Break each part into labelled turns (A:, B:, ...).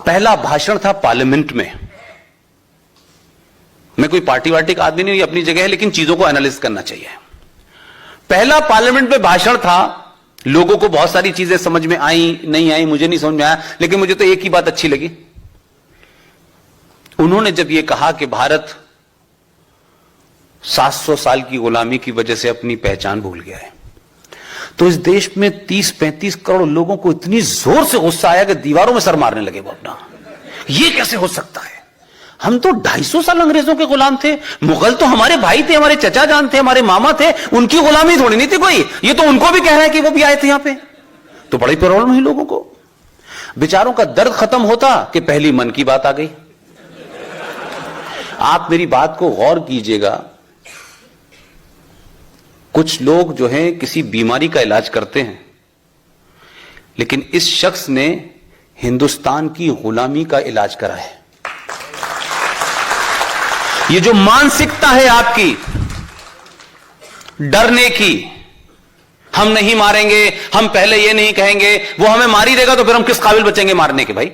A: पहला भाषण था पार्लियामेंट में। मैं कोई पार्टी वार्टी का आदमी नहीं, अपनी जगह है, लेकिन चीजों को एनालिसिस करना चाहिए। पहला पार्लियामेंट में भाषण था, लोगों को बहुत सारी चीजें समझ में आई नहीं आई मुझे नहीं समझ में आया, लेकिन मुझे तो एक ही बात अच्छी लगी। उन्होंने जब यह कहा कि भारत 700 साल की गुलामी की वजह से अपनी पहचान भूल गया है, तो इस देश में 30-35 करोड़ लोगों को इतनी जोर से गुस्सा आया कि दीवारों में सर मारने लगे वो अपना। ये कैसे हो सकता है? हम तो 250 साल अंग्रेजों के गुलाम थे। मुगल तो हमारे भाई थे, हमारे चचा जान थे, हमारे मामा थे, उनकी गुलामी थोड़ी नहीं थी कोई। ये तो उनको भी कह रहा है कि वो भी आए थे यहां पे। तो बड़ी प्रॉब्लम हुई लोगों को। बेचारों का दर्द खत्म होता कि पहली मन की बात आ गई। आप मेरी बात को गौर कीजिएगा। कुछ लोग जो हैं किसी बीमारी का इलाज करते हैं, लेकिन इस शख्स ने हिंदुस्तान की गुलामी का इलाज करा है। ये जो मानसिकता है आपकी डरने की, हम नहीं मारेंगे, हम पहले ये नहीं कहेंगे, वो हमें मार ही देगा तो फिर हम किस काबिल बचेंगे मारने के भाई।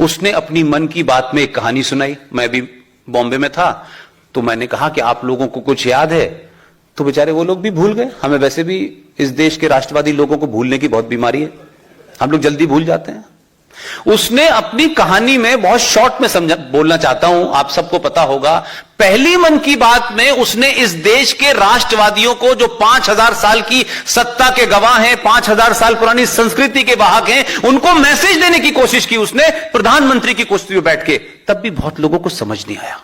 A: उसने अपनी मन की बात में एक कहानी सुनाई। मैं भी बॉम्बे में था तो मैंने कहा कि आप लोगों को कुछ याद है, तो बेचारे वो लोग भी भूल गए। हमें वैसे भी इस देश के राष्ट्रवादी लोगों को भूलने की बहुत बीमारी है, हम लोग जल्दी भूल जाते हैं। उसने अपनी कहानी में बहुत शॉर्ट में समझा बोलना चाहता हूं, आप सबको पता होगा। पहली मन की बात में उसने इस देश के राष्ट्रवादियों को, जो 5000 साल की सत्ता के गवाह हैं, 5000 साल पुरानी संस्कृति के वाहक हैं, उनको मैसेज देने की कोशिश की उसने प्रधानमंत्री की कुर्सी में बैठ के। तब भी बहुत लोगों को समझ नहीं आया।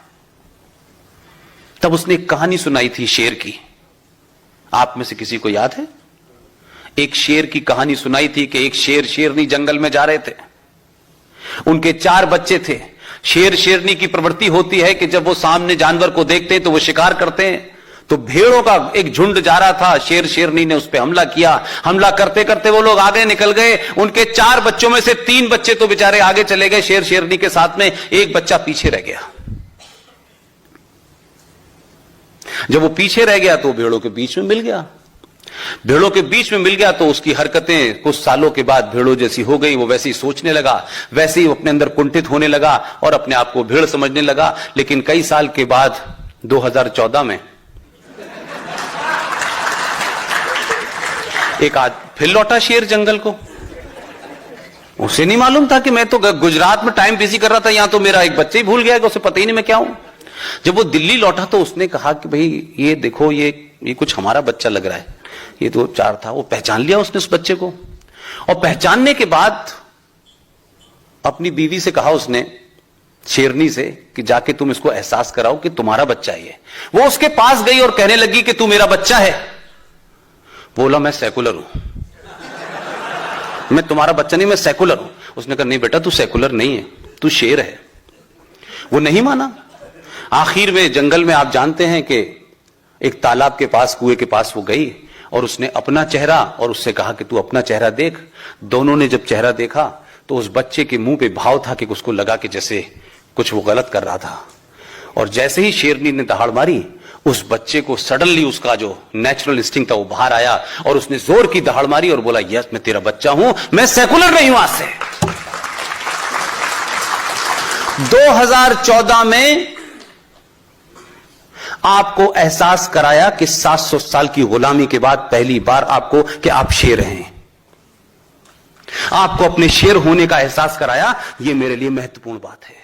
A: तब उसने एक कहानी सुनाई थी शेर की। आप में से किसी को याद है? एक शेर की कहानी सुनाई थी कि एक शेर शेरनी जंगल में जा रहे थे। उनके 4 बच्चे थे। शेर शेरनी की प्रवृत्ति होती है कि जब वो सामने जानवर को देखते हैं तो वो शिकार करते हैं। तो भेड़ों का एक झुंड जा रहा था, शेर शेरनी ने उस पर हमला किया। हमला करते करते वो लोग आगे निकल गए। उनके 4 बच्चों में से 3 बच्चे तो बेचारे आगे चले गए शेर शेरनी के साथ में, एक बच्चा पीछे रह गया। जब वो पीछे रह गया तो भेड़ों के बीच में मिल गया। भेड़ों के बीच में मिल गया तो उसकी हरकतें कुछ सालों के बाद भेड़ों जैसी हो गई। वो वैसे ही सोचने लगा, वैसे ही अपने अंदर कुंठित होने लगा और अपने आप को भेड़ समझने लगा। लेकिन कई साल के बाद 2014 में एक आज फिर लौटा शेर जंगल को। उसे नहीं मालूम था कि मैं तो गुजरात में टाइम बिजी कर रहा था, यहां तो मेरा एक बच्चे ही भूल गया कि उसे पता ही नहीं मैं क्या हूं। जब वो दिल्ली लौटा तो उसने कहा कि भाई ये देखो, ये कुछ हमारा बच्चा लग रहा है। ये तो 4 था। वो पहचान लिया उसने उस बच्चे को, और पहचानने के बाद अपनी बीवी से कहा उसने, शेरनी से, कि जाके तुम इसको एहसास कराओ कि तुम्हारा बच्चा है ये। वो उसके पास गई और कहने लगी कि तू मेरा बच्चा है। बोला मैं सेकुलर हूं, मैं तुम्हारा बच्चा नहीं, मैं सेकुलर हूं। उसने कहा नहीं बेटा, तू सेकुलर नहीं है, तू शेर है। वो नहीं माना। आखिर में जंगल में आप जानते हैं कि एक तालाब के पास, कुएं के पास वो गई और उसने अपना चेहरा और उससे कहा कि तू अपना चेहरा देख। दोनों ने जब चेहरा देखा तो उस बच्चे के मुंह पे भाव था कि उसको लगा कि जैसे कुछ वो गलत कर रहा था। और जैसे ही शेरनी ने दहाड़ मारी, उस बच्चे को सडनली उसका जो नेचुरल इंस्टिंक्ट था वो बाहर आया और उसने जोर की दहाड़ मारी और बोला यस मैं तेरा बच्चा हूं, मैं सेकुलर नहीं हूं। आज से 2014 में आपको एहसास कराया कि 700 साल की गुलामी के बाद पहली बार आपको कि आप शेर हैं। आपको अपने शेर होने का एहसास कराया। यह मेरे लिए महत्वपूर्ण बात है।